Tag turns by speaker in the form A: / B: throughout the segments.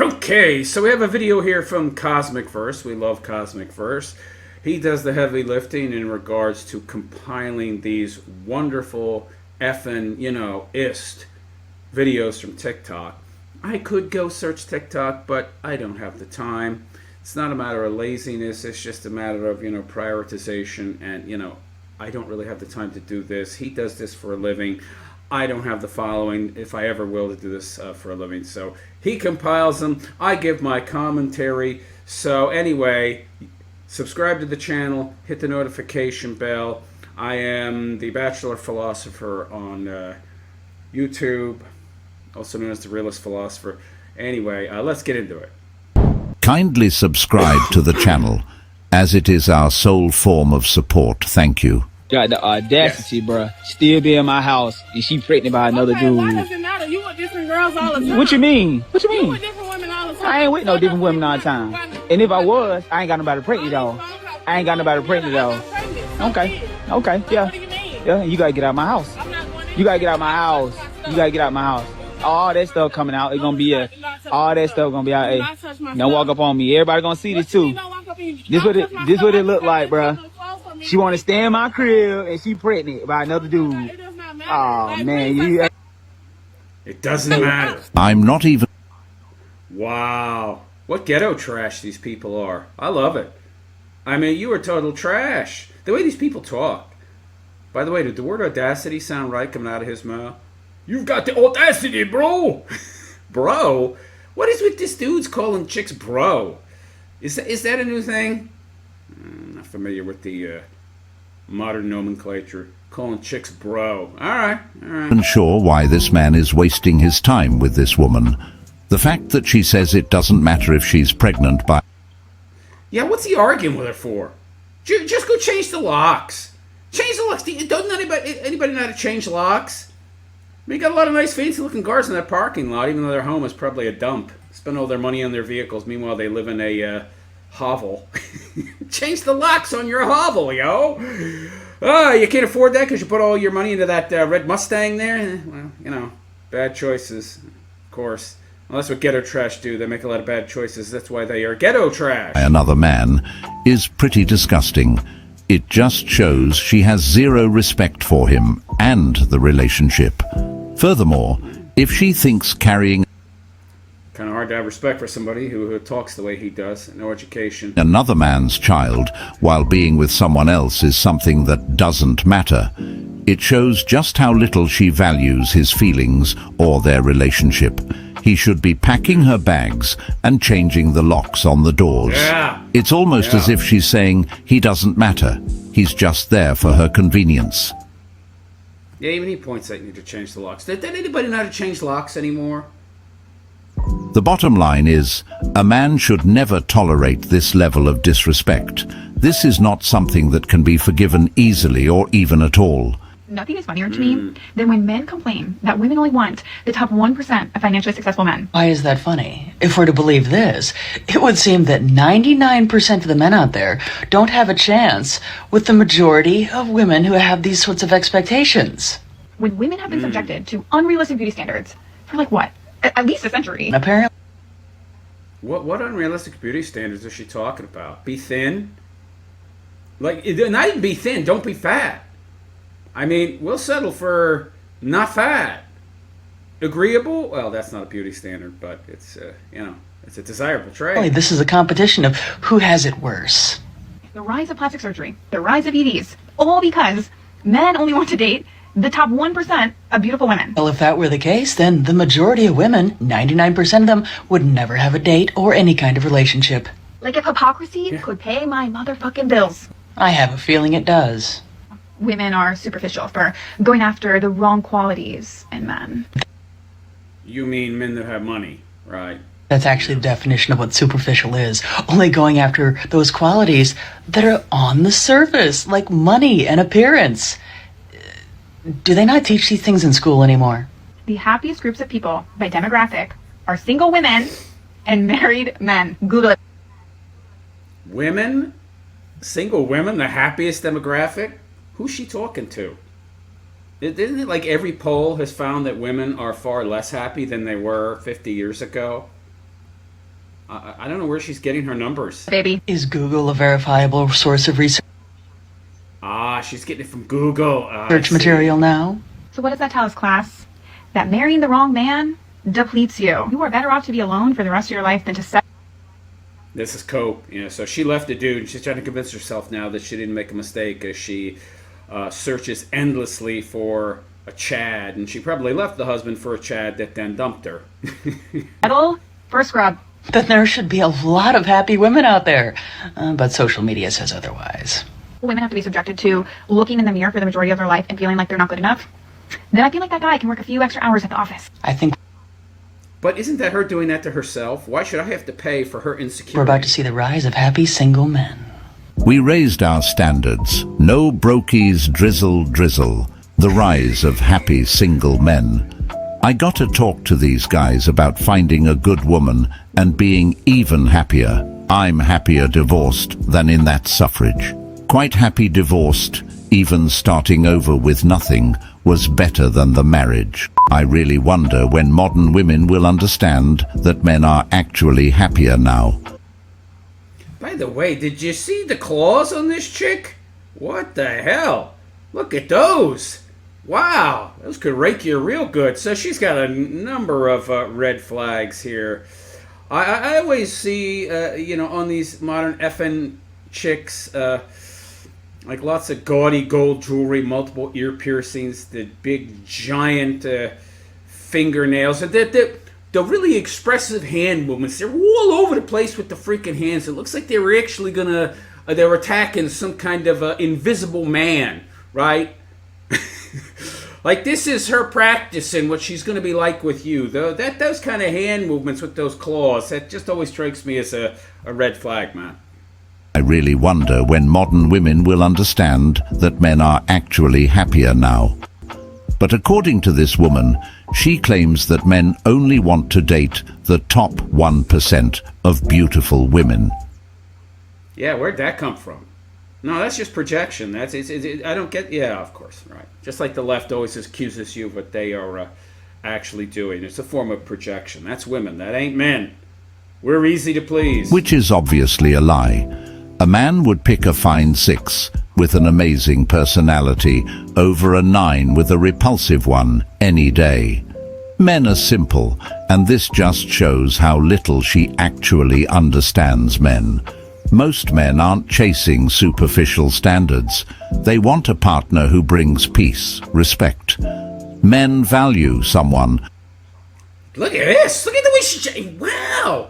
A: Okay, so we have a video here from Cosmic Verse. We love Cosmic Verse. He does the heavy lifting in regards to compiling these wonderful effing, ist videos from TikTok. I could go search TikTok, but I don't have the time. It's not a matter of laziness. It's just a matter of, prioritization. And, I don't really have the time to do this. He does this for a living. I don't have the following, if I ever will, to do this for a living. So he compiles them. I give my commentary. So anyway, subscribe to the channel. Hit the notification bell. I am the Bachelor Philosopher on YouTube, also known as the Realist Philosopher. Anyway, let's get into it.
B: Kindly subscribe to the channel, as it is our sole form of support. Thank you.
C: Got the audacity, bruh. Still be in my house, and she pregnant by another dude.
D: Why does it matter? You with different girls all the time.
C: What you mean? What you mean?
D: You with different women all the time.
C: I ain't with no different women all the time. And if I was, I ain't got nobody pregnant, though. I ain't got nobody pregnant, though. Okay. Yeah.
D: What do you mean?
C: Yeah, you gotta get out of my house.
D: I'm not going to.
C: You gotta get out of my house. You gotta get out of my house. All that stuff coming out, it's gonna be all that stuff gonna be out. Hey, don't walk up on me. Everybody gonna see this too. This what it look like, bruh. She want to stay in my crib, and she pregnant by another dude.
D: It does not matter.
C: Oh, man.
A: It doesn't matter.
B: I'm not even...
A: Wow. What ghetto trash these people are. I love it. I mean, you are total trash. The way these people talk. By the way, did the word audacity sound right coming out of his mouth? You've got the audacity, bro. Bro? What is with this dude's calling chicks bro? Is that a new thing? I'm not familiar with the modern nomenclature. Calling chicks bro. All right.
B: sure why this man is wasting his time with this woman. The fact that she says it doesn't matter if she's pregnant by...
A: Yeah, what's he arguing with her for? Just go change the locks. Change the locks. Doesn't anybody know how to change locks? I mean, you got a lot of nice fancy-looking cars in that parking lot, even though their home is probably a dump. Spend all their money on their vehicles. Meanwhile, they live in a hovel. Change the locks on your hovel, yo. Oh, you can't afford that because you put all your money into that red Mustang there? Well, bad choices, of course. Well, that's what ghetto trash do. They make a lot of bad choices. That's why they are ghetto trash.
B: Another man is pretty disgusting. It just shows she has zero respect for him and the relationship. Furthermore, if she thinks carrying
A: Kind of hard to have respect for somebody who talks the way he does. No education.
B: another man's child while being with someone else is something that doesn't matter, it shows just how little she values his feelings or their relationship. He should be packing her bags and changing the locks on the doors.
A: Yeah.
B: It's almost as if she's saying he doesn't matter. He's just there for her convenience.
A: Yeah, even he points out you need to change the locks. Did anybody know how to change locks anymore?
B: The bottom line is, a man should never tolerate this level of disrespect. This is not something that can be forgiven easily or even at all.
E: Nothing is funnier to me than when men complain that women only want the top 1% of financially successful men.
F: Why is that funny? If we're to believe this, it would seem that 99% of the men out there don't have a chance with the majority of women who have these sorts of expectations.
E: When women have been subjected to unrealistic beauty standards for like what? At least a century.
F: Apparently.
A: What unrealistic beauty standards is she talking about? Be thin? Like, not even be thin, don't be fat. I mean, we'll settle for not fat. Agreeable? Well, that's not a beauty standard, but it's, it's a desirable trait.
F: This is a competition of who has it worse.
E: The rise of plastic surgery, the rise of EDs, all because men only want to date the top 1% of beautiful women.
F: Well, if that were the case, then the majority of women, 99% of them, would never have a date or any kind of relationship.
E: Like if hypocrisy could pay my motherfucking bills.
F: I have a feeling it does.
E: Women are superficial for going after the wrong qualities in men.
A: You mean men that have money, right?
F: That's actually the definition of what superficial is. Only going after those qualities that are on the surface, like money and appearance. Do they not teach these things in school anymore?
E: The happiest groups of people by demographic are single women and married men. Google it.
A: Women? Single women? The happiest demographic? Who's she talking to? Isn't it like every poll has found that women are far less happy than they were 50 years ago? I don't know where she's getting her numbers.
E: baby.
F: Is Google a verifiable source of research
A: Ah, she's getting it from Google. I see.
F: material now?
E: So what does that tell us, class? That marrying the wrong man depletes you. You are better off to be alone for the rest of your life than to settle.
A: This is cope. So she left the dude, and she's trying to convince herself now that she didn't make a mistake as she searches endlessly for a Chad, and she probably left the husband for a Chad that then dumped her.
E: For a scrub.
F: Then there should be a lot of happy women out there. But social media says otherwise.
E: Women have to be subjected to looking in the mirror for the majority of their life and feeling like they're not good enough. Then I feel like that guy can work a few extra hours at the office.
F: I think
A: But isn't that her doing that to herself? Why should I have to pay for her insecurity?
F: we're about to see the rise of happy single men.
B: We raised our standards. No brokies drizzle drizzle. The rise of happy single men. I got to talk to these guys about finding a good woman and being even happier. I'm happier divorced than in that suffrage. Quite happy divorced, even starting over with nothing was better than the marriage. I really wonder when modern women will understand that men are actually happier now.
A: By the way, did you see the claws on this chick? What the hell? Look at those. Wow, those could rake you real good. So she's got a number of red flags here. I always see, on these modern effing chicks, like lots of gaudy gold jewelry, multiple ear piercings, the big giant fingernails, and the really expressive hand movements. They're all over the place with the freaking hands. It looks like they were actually they were attacking some kind of invisible man, right? Like this is her practicing what she's going to be like with you. Though those kind of hand movements with those claws, that just always strikes me as a red flag, man.
B: I really wonder when modern women will understand that men are actually happier now. But according to this woman, she claims that men only want to date the top 1% of beautiful women.
A: Yeah, where'd that come from? No, that's just projection. I don't get. Yeah, of course, right. Just like the left always accuses you of what they are actually doing. It's a form of projection. That's women. That ain't men. We're easy to please.
B: Which is obviously a lie. A man would pick a fine 6 with an amazing personality over a 9 with a repulsive one any day. Men are simple, and this just shows how little she actually understands men. Most men aren't chasing superficial standards. They want a partner who brings peace, respect. Men value someone.
A: Look at this. Look at the way she... Wow.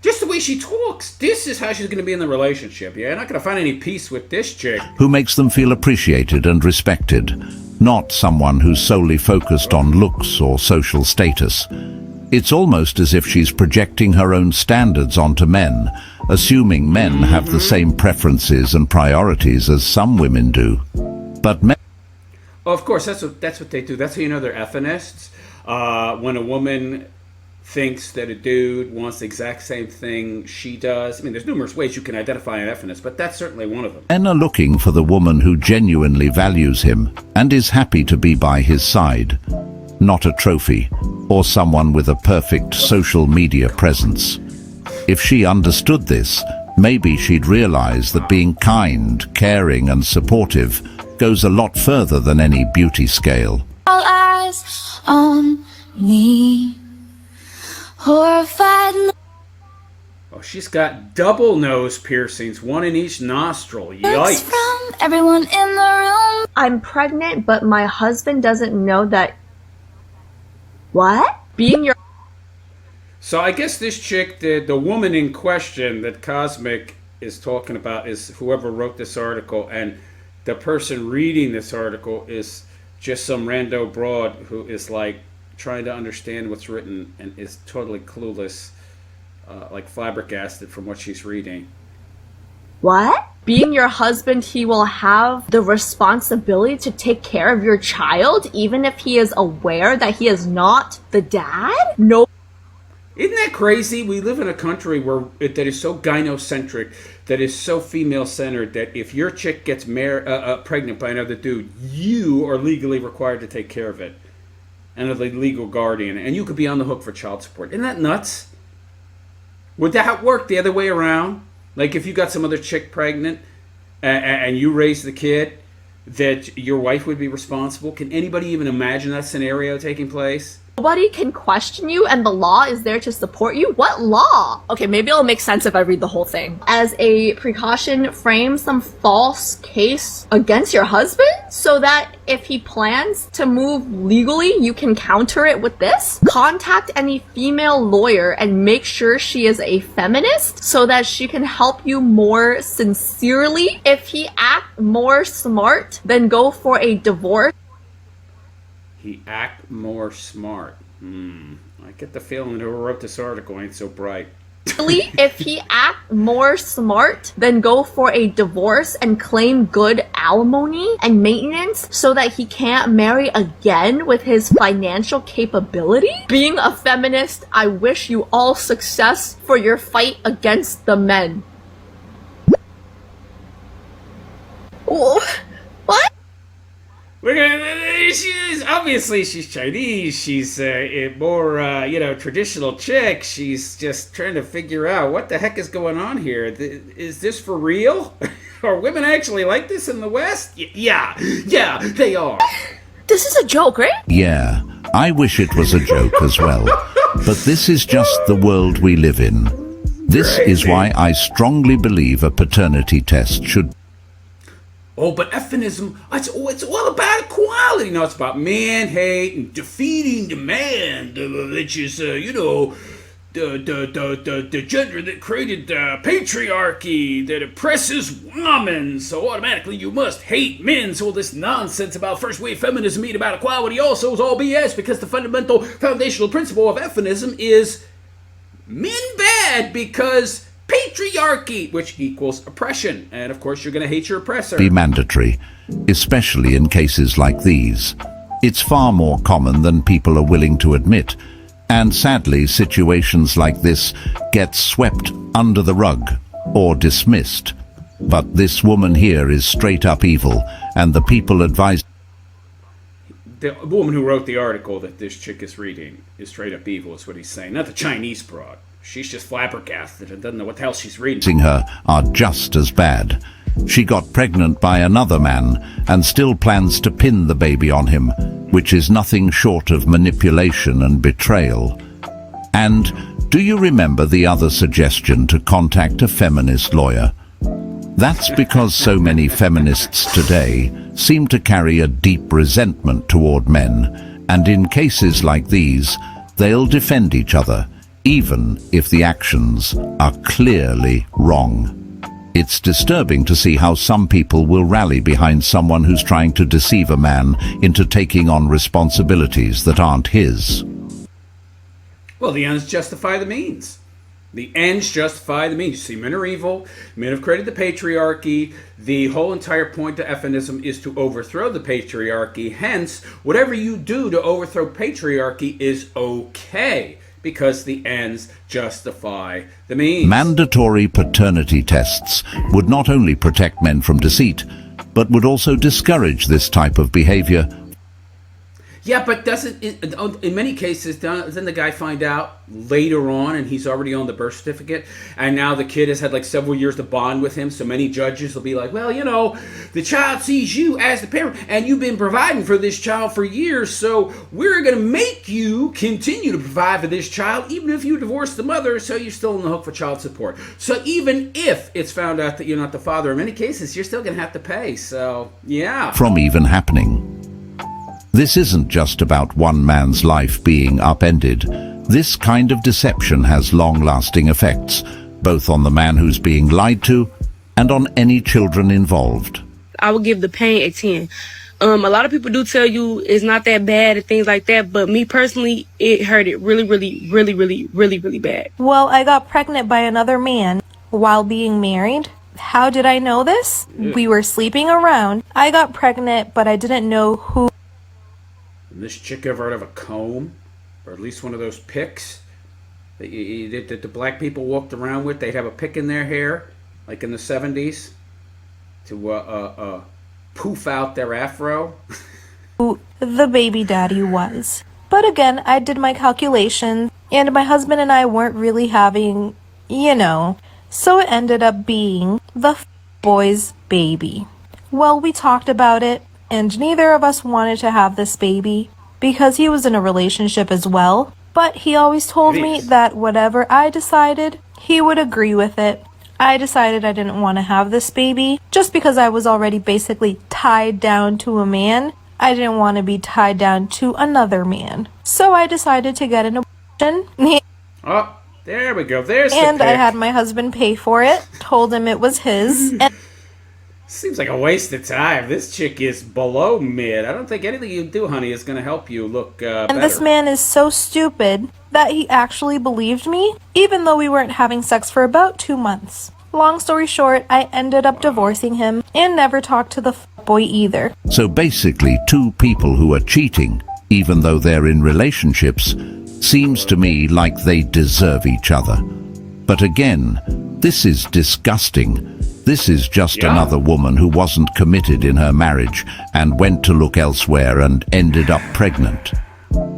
A: Just the way she talks. This is how she's going to be in the relationship. You're not going to find any peace with this chick.
B: Who makes them feel appreciated and respected, not someone who's solely focused on looks or social status. It's almost as if she's projecting her own standards onto men, assuming men have the same preferences and priorities as some women do. But men...
A: Oh, of course, that's what they do. That's how you know they're effeminists. When a woman thinks that a dude wants the exact same thing she does. I mean, there's numerous ways you can identify an effeminist, but that's certainly one of them.
B: Men are looking for the woman who genuinely values him and is happy to be by his side, not a trophy or someone with a perfect social media presence. If she understood this, maybe she'd realize that being kind, caring and supportive goes a lot further than any beauty scale.
G: All eyes on me. Horrified.
A: Oh, she's got double nose piercings, one in each nostril. Yikes.
G: From everyone in the room.
H: I'm pregnant, but my husband doesn't know that. What? Being your...
A: So I guess this chick, the woman in question that Cosmic is talking about is whoever wrote this article, and the person reading this article is just some rando broad who is like trying to understand what's written and is totally clueless, like flabbergasted from what she's reading.
H: What? Being your husband, he will have the responsibility to take care of your child, even if he is aware that he is not the dad? No.
A: Isn't that crazy? We live in a country that is so gynocentric, that is so female-centered, that if your chick gets pregnant by another dude, you are legally required to take care of it, and are the legal guardian, and you could be on the hook for child support. Isn't that nuts? Would that work the other way around? Like if you got some other chick pregnant and you raised the kid, that your wife would be responsible? Can anybody even imagine that scenario taking place?
H: Nobody can question you and the law is there to support you? What law? Okay, maybe it'll make sense if I read the whole thing. As a precaution, frame some false case against your husband so that if he plans to move legally, you can counter it with this. Contact any female lawyer and make sure she is a feminist so that she can help you more sincerely. If he acts more smart, then go for a divorce.
A: He act more smart. I get the feeling whoever wrote this article ain't so bright.
H: If he act more smart, then go for a divorce and claim good alimony and maintenance so that he can't marry again with his financial capability. Being a feminist, I wish you all success for your fight against the men. What?
A: She's Chinese. She's a more, traditional chick. She's just trying to figure out what the heck is going on here. Is this for real? Are women actually like this in the West? Yeah, they are.
H: This is a joke, right?
B: Yeah, I wish it was a joke as well. But this is just the world we live in. This is why I strongly believe a paternity test should.
A: Oh, but feminism, it's all about equality. No, it's about man hate and defeating the man, which is, the gender that created the patriarchy that oppresses women. So automatically you must hate men. So all this nonsense about first wave feminism being about equality also is all BS, because the fundamental foundational principle of feminism is men bad because patriarchy, which equals oppression. And of course, you're going to hate your oppressor.
B: Be mandatory, especially in cases like these. It's far more common than people are willing to admit. And sadly, situations like this get swept under the rug or dismissed. But this woman here is straight up evil, and the people advise.
A: The woman who wrote the article that this chick is reading is straight up evil, is what he's saying. Not the Chinese broad. She's just flabbergasted and doesn't know what the hell she's reading.
B: Her are just as bad. She got pregnant by another man and still plans to pin the baby on him, which is nothing short of manipulation and betrayal. And do you remember the other suggestion to contact a feminist lawyer? That's because so many feminists today seem to carry a deep resentment toward men, and in cases like these, they'll defend each other, even if the actions are clearly wrong. It's disturbing to see how some people will rally behind someone who's trying to deceive a man into taking on responsibilities that aren't his.
A: Well, the ends justify the means. The ends justify the means. You see, men are evil. Men have created the patriarchy. The whole entire point of feminism is to overthrow the patriarchy. Hence, whatever you do to overthrow patriarchy is okay, because the ends justify the means.
B: Mandatory paternity tests would not only protect men from deceit, but would also discourage this type of behavior.
A: Yeah, but in many cases, doesn't the guy find out later on and he's already on the birth certificate, and now the kid has had like several years to bond with him, so many judges will be like, well, the child sees you as the parent and you've been providing for this child for years, so we're going to make you continue to provide for this child even if you divorce the mother, so you're still on the hook for child support. So even if it's found out that you're not the father, in many cases, you're still going to have to pay. So, yeah.
B: From even happening. This isn't just about one man's life being upended. This kind of deception has long-lasting effects, both on the man who's being lied to and on any children involved.
I: I would give the pain a 10. A lot of people do tell you it's not that bad and things like that, but me personally, it hurt it really, really, really, really, really, really bad.
J: Well, I got pregnant by another man while being married. How did I know this? We were sleeping around. I got pregnant, but I didn't know who.
A: This chick ever heard of a comb? Or at least one of those picks that the black people walked around with? They'd have a pick in their hair, like in the 70s, to poof out their afro.
J: Who the baby daddy was. But again, I did my calculations, and my husband and I weren't really having you know. So it ended up being the boy's baby. Well, we talked about it, and neither of us wanted to have this baby because he was in a relationship as well. But he always told me that whatever I decided, he would agree with it. I decided I didn't want to have this baby just because I was already basically tied down to a man. I didn't want to be tied down to another man. So I decided to get an abortion.
A: Oh, there we go. There's the
J: And I
A: pic.
J: had my husband pay for it, told him it was his. And
A: Seems like a waste of time. This chick is below mid. I don't think anything you do, honey, is going to help you look better.
J: this man is so stupid that he actually believed me, even though we weren't having sex for about 2 months. Long story short, I ended up divorcing him and never talked to the boy either.
B: So basically, two people who are cheating, even though they're in relationships, seems to me like they deserve each other. But again, this is disgusting. This is just another woman who wasn't committed in her marriage and went to look elsewhere and ended up pregnant.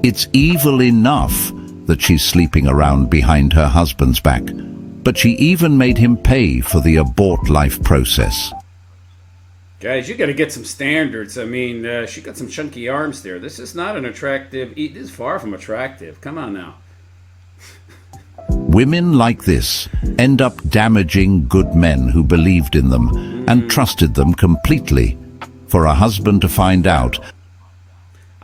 B: It's evil enough that she's sleeping around behind her husband's back, but she even made him pay for the abort life process.
A: Guys, you got to get some standards. I mean, she got some chunky arms there. This is not an attractive... This is far from attractive. Come on now.
B: Women like this end up damaging good men who believed in them and trusted them completely. For a husband to find out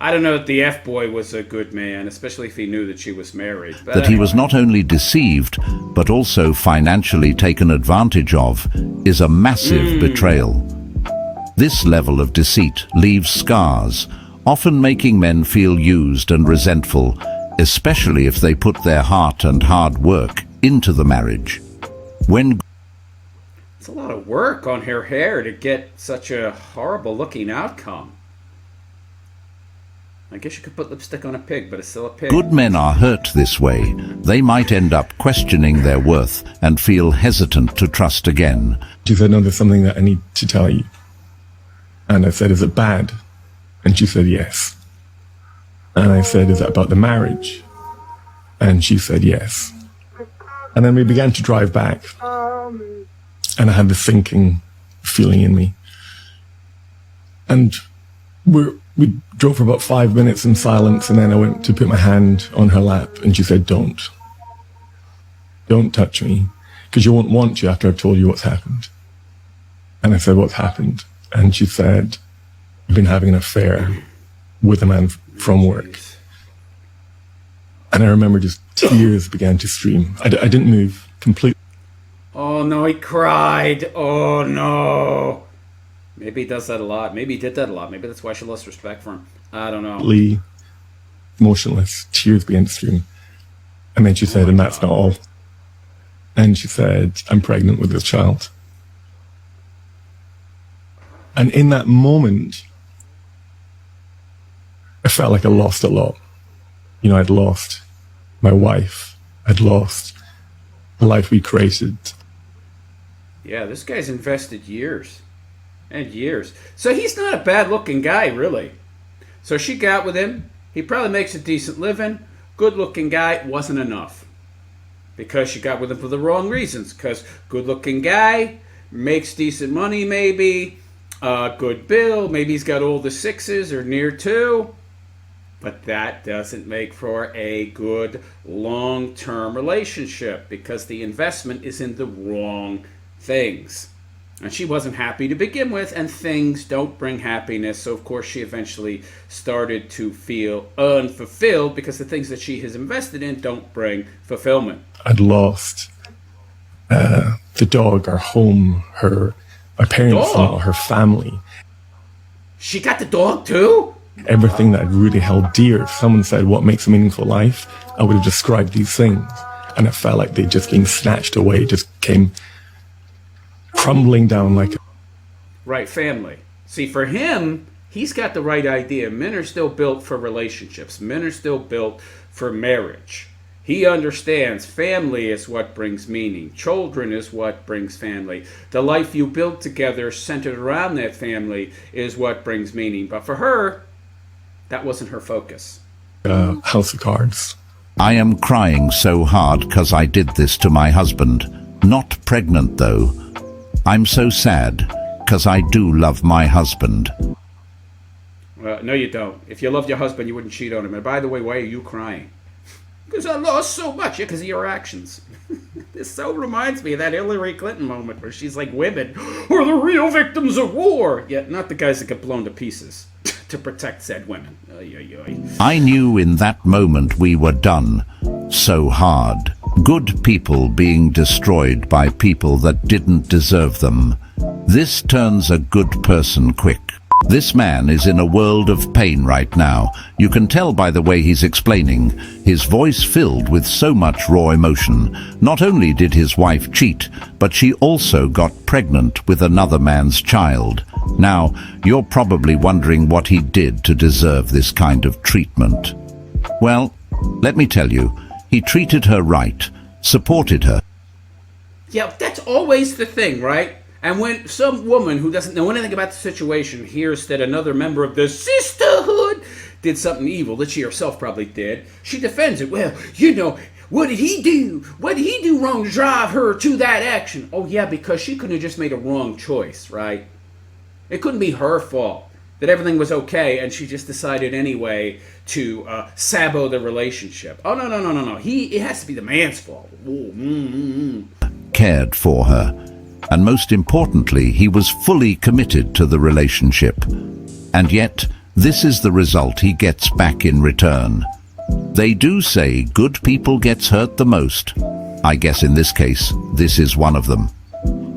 A: I don't know if the F-boy was a good man, especially if he knew that she was married. But
B: that he was not only deceived, but also financially taken advantage of, is a massive betrayal. This level of deceit leaves scars, often making men feel used and resentful, especially if they put their heart and hard work into the marriage. When
A: it's a lot of work on her hair to get such a horrible looking outcome. I guess you could put lipstick on a pig, but it's still a pig.
B: good men are hurt this way, they might end up questioning their worth and feel hesitant to trust again.
K: She said, no, there's something that I need to tell you. And I said, is it bad? And she said, yes. And I said, is that about the marriage? And she said, yes. And then we began to drive back. And I had this sinking feeling in me. And we drove for about 5 minutes in silence, and then I went to put my hand on her lap, and she said, don't touch me, because you won't want to after I've told you what's happened. And I said, what's happened? And she said, I've been having an affair with a man from work. And I remember just tears began to stream. I didn't move completely.
A: Oh no, he cried. Oh no. Maybe he does that a lot. Maybe he did that a lot. Maybe that's why she lost respect for him. I don't know.
K: Motionless. Tears began to stream. And then she said, and that's not all. And she said, I'm pregnant with this child. And in that moment, I felt like I lost a lot. You know, I'd lost my wife. I'd lost the life we created.
A: Yeah, this guy's invested years. And years. So he's not a bad looking guy, really. So she got with him. He probably makes a decent living. Good looking guy. Wasn't enough. Because she got with him for the wrong reasons. Because good looking guy, makes decent money maybe, good bill, maybe he's got all the sixes or near to. But that doesn't make for a good long-term relationship because the investment is in the wrong things. And she wasn't happy to begin with, and things don't bring happiness. So, of course, she eventually started to feel unfulfilled because the things that she has invested in don't bring fulfillment.
K: I'd lost the dog, our home, my parents-in-law, her family.
A: She got the dog too?
K: Everything that I'd really held dear. If someone said, what makes a meaningful life? I would have described these things. And it felt like they'd just been snatched away, just came crumbling down like...
A: Right, family. See, for him, he's got the right idea. Men are still built for relationships. Men are still built for marriage. He understands family is what brings meaning. Children is what brings family. The life you build together centered around that family is what brings meaning. But for her, that wasn't her focus.
K: House of cards.
B: I am crying so hard 'cause I did this to my husband. Not pregnant though. I'm so sad 'cause I do love my husband.
A: No, you don't. If you loved your husband, you wouldn't cheat on him. And by the way, why are you crying? Because I lost so much. Yeah, because of your actions. This so reminds me of that Hillary Clinton moment where she's like, women are the real victims of war. Yet not the guys that get blown to pieces to protect said women. Oy, oy, oy.
B: I knew in that moment we were done. So hard. Good people being destroyed by people that didn't deserve them. This turns a good person quick. This man is in a world of pain right now. You can tell by the way he's explaining. His voice filled with so much raw emotion. Not only did his wife cheat, but she also got pregnant with another man's child. Now, you're probably wondering what he did to deserve this kind of treatment. Well, let me tell you, he treated her right, supported her.
A: Yeah, that's always the thing, right? And when some woman who doesn't know anything about the situation hears that another member of the sisterhood did something evil that she herself probably did, she defends it. Well, you know, what did he do? What did he do wrong to drive her to that action? Oh, yeah, because she couldn't have just made a wrong choice, right? It couldn't be her fault that everything was okay and she just decided anyway to sabo the relationship. Oh, no. It has to be the man's fault.
B: Cared for her. And most importantly, he was fully committed to the relationship. And yet, this is the result he gets back in return. They do say good people gets hurt the most. I guess in this case, this is one of them.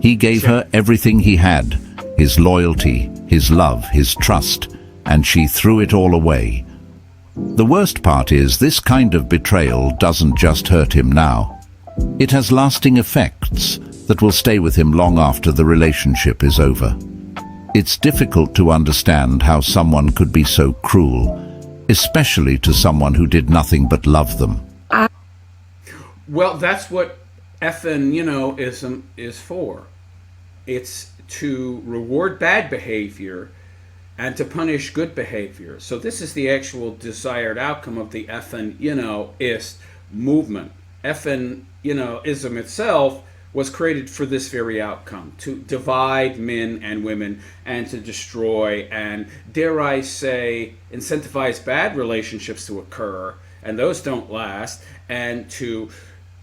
B: He gave her everything he had, his loyalty, his love, his trust, and she threw it all away. The worst part is this kind of betrayal doesn't just hurt him now. It has lasting effects that will stay with him long after the relationship is over. It's difficult to understand how someone could be so cruel, especially to someone who did nothing but love them.
A: Well, that's what effing, ism is for. It's to reward bad behavior and to punish good behavior. So this is the actual desired outcome of the effing, ist movement. Effing, ism itself was created for this very outcome, to divide men and women and to destroy and, dare I say, incentivize bad relationships to occur, and those don't last, and to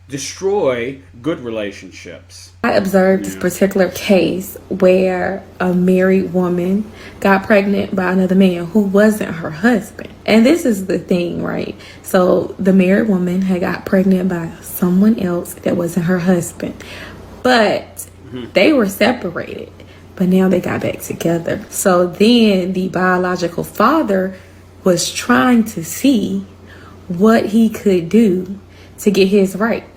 A: destroy good relationships.
I: I observed this particular case where a married woman got pregnant by another man who wasn't her husband. And this is the thing, right? So the married woman had got pregnant by someone else that wasn't her husband. But they were separated. But now they got back together. So then the biological father was trying to see what he could do to get his rights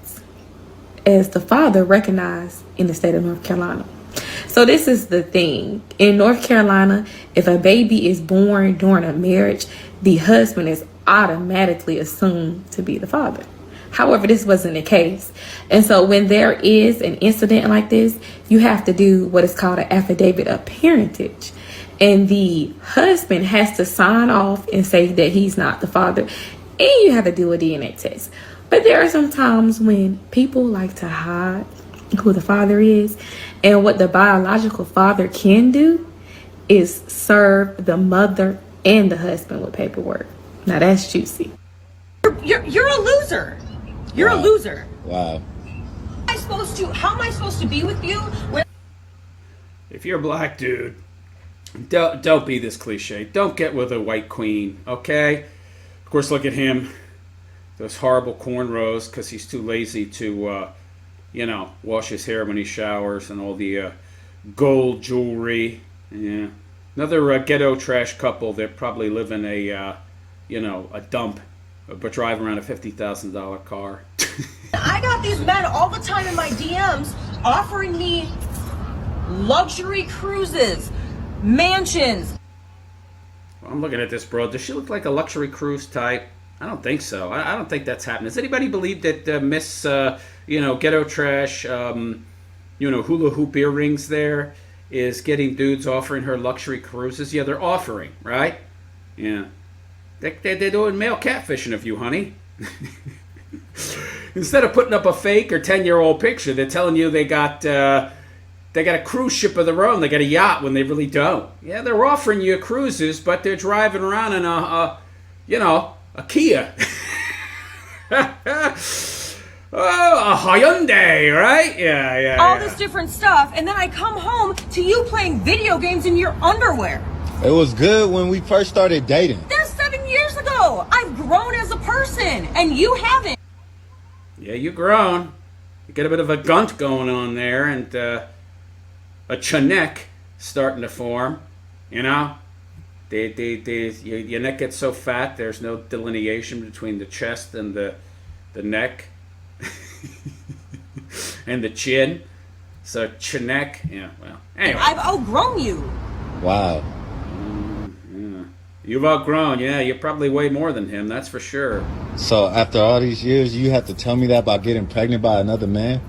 I: as the father recognized in the state of North Carolina. So this is the thing. In North Carolina, if a baby is born during a marriage, the husband is automatically assumed to be the father. However, this wasn't the case. And so when there is an incident like this, you have to do what is called an affidavit of parentage. And the husband has to sign off and say that he's not the father. And you have to do a DNA test. But there are some times when people like to hide who the father is. And what the biological father can do is serve the mother and the husband with paperwork. Now that's juicy.
L: You're a loser. You're a loser.
M: Wow.
L: How am I supposed to be with you when
A: If you're a black dude, don't be this cliche. Don't get with a white queen, okay? Of course, look at him. Those horrible cornrows because he's too lazy to, wash his hair when he showers, and all the gold jewelry. Yeah. Another ghetto trash couple that probably live in a dump, but drive around a $50,000 car.
L: I got these men all the time in my DMs offering me luxury cruises, mansions.
A: Well, I'm looking at this broad. Does she look like a luxury cruise type? I don't think so. I don't think that's happening. Does anybody believe that Miss, Ghetto Trash, hula hoop earrings there is getting dudes offering her luxury cruises? Yeah, they're offering, right? Yeah. They're doing male catfishing of you, honey. Instead of putting up a fake or 10-year-old picture, they're telling you they got a cruise ship of their own. They got a yacht when they really don't. Yeah, they're offering you cruises, but they're driving around in a Kia. Oh, a Hyundai, right? Yeah.
L: All this different stuff, and then I come home to you playing video games in your underwear.
M: It was good when we first started dating.
L: That's 7 years ago. I've grown as a person, and you haven't.
A: Yeah, you've grown. You get a bit of a gunt going on there, and a chanek starting to form. You know, your neck gets so fat. There's no delineation between the chest and the neck and the chin. So chanek. Yeah. Well, anyway.
L: I've outgrown you.
M: Wow.
A: You've outgrown, yeah. You're probably way more than him, that's for sure.
M: So after all these years, you have to tell me that about getting pregnant by another man?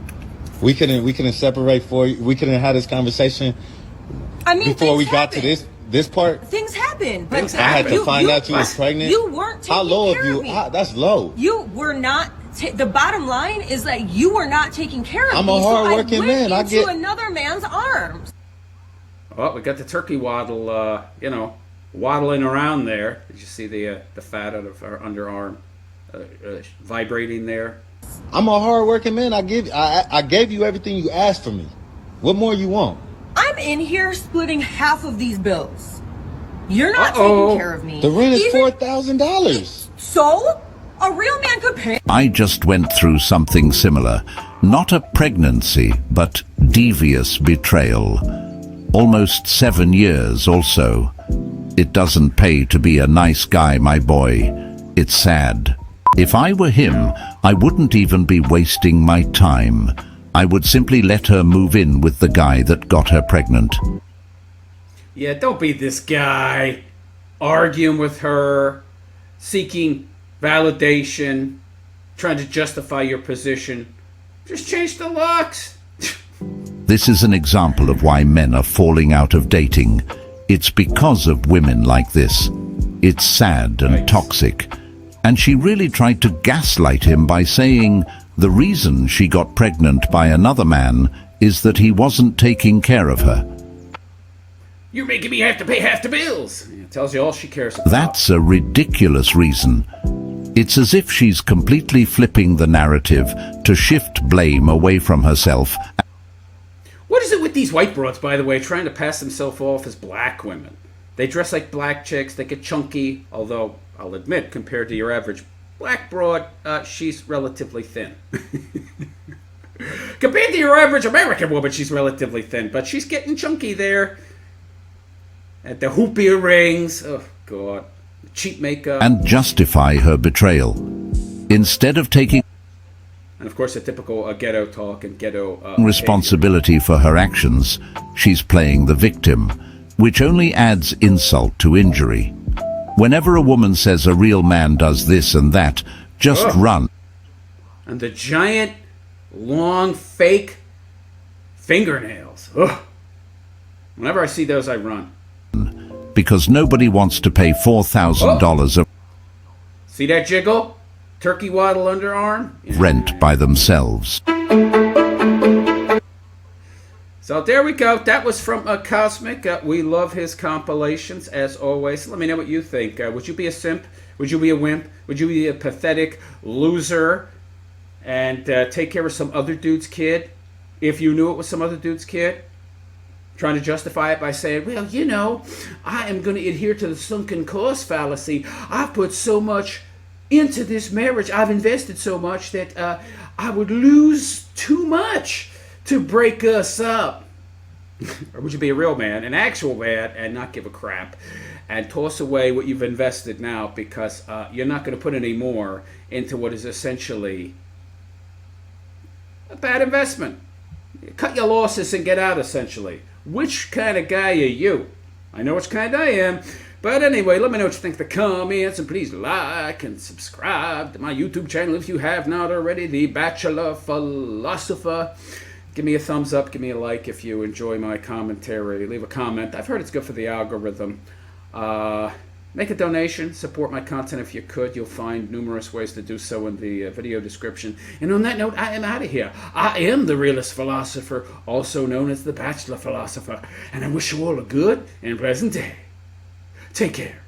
M: We couldn't separate we couldn't have this conversation before we got to this part?
L: Things happen. But
M: I had to find out you were pregnant?
L: You weren't taking
M: How low
L: care
M: of you?
L: of me.
M: That's low.
L: You were not. The bottom line is that you were not taking care of
M: I'm
L: me.
M: a hard-working man.
L: I
M: I
L: went
M: get
L: into another man's arms.
A: Oh, we got the turkey waddle, waddling around there. Did you see the fat out of our underarm vibrating there?
M: I'm a hard-working man. I gave you everything you asked for me. What more you want?
L: I'm in here splitting half of these bills. You're not taking care of me.
M: The rent is $4,000.
L: So? A real man could pay.
B: I just went through something similar. Not a pregnancy, but devious betrayal. Almost 7 years also. It doesn't pay to be a nice guy, my boy. It's sad. If I were him, I wouldn't even be wasting my time. I would simply let her move in with the guy that got her pregnant.
A: Yeah, don't be this guy arguing with her, seeking validation, trying to justify your position. Just change the locks.
B: This is an example of why men are falling out of dating. It's because of women like this. It's sad and toxic. And she really tried to gaslight him by saying the reason she got pregnant by another man is that he wasn't taking care of her.
A: You're making me have to pay half the bills. It tells you all she cares about.
B: That's a ridiculous reason. It's as if she's completely flipping the narrative to shift blame away from herself.
A: What is it with these white broads, by the way, trying to pass themselves off as black women? They dress like black chicks, they get chunky, although I'll admit, compared to your average black broad, she's relatively thin. Compared to your average American woman, she's relatively thin, but she's getting chunky there. At the hoop earrings, oh God, cheap makeup.
B: And justify her betrayal. Instead of taking
A: And of course, the typical ghetto talk and ghetto
B: responsibility for her actions, she's playing the victim, which only adds insult to injury. Whenever a woman says a real man does this and that, just run.
A: And the giant, long, fake fingernails. Ugh. Whenever I see those, I run.
B: Because nobody wants to pay $4,000 of
A: See that jiggle? Turkey waddle underarm? Yeah.
B: rent by themselves.
A: So there we go. That was from Cosmic. We love his compilations, as always. Let me know what you think. Would you be a simp? Would you be a wimp? Would you be a pathetic loser and take care of some other dude's kid if you knew it was some other dude's kid? Trying to justify it by saying, well, you know, I am going to adhere to the sunken cost fallacy. I've put so much into this marriage. I've invested so much that I would lose too much to break us up. Or would you be a real man, an actual man, and not give a crap and toss away what you've invested now because you're not going to put any more into what is essentially a bad investment? Cut your losses and get out, essentially. Which kind of guy are you? I know which kind I am. But anyway, let me know what you think in the comments, and please like and subscribe to my YouTube channel if you have not already, The Bachelor Philosopher. Give me a thumbs up, give me a like if you enjoy my commentary. Leave a comment. I've heard it's good for the algorithm. Make a donation, support my content if you could. You'll find numerous ways to do so in the video description. And on that note, I am out of here. I am the realist philosopher, also known as the bachelor philosopher. And I wish you all a good and pleasant day. Take care.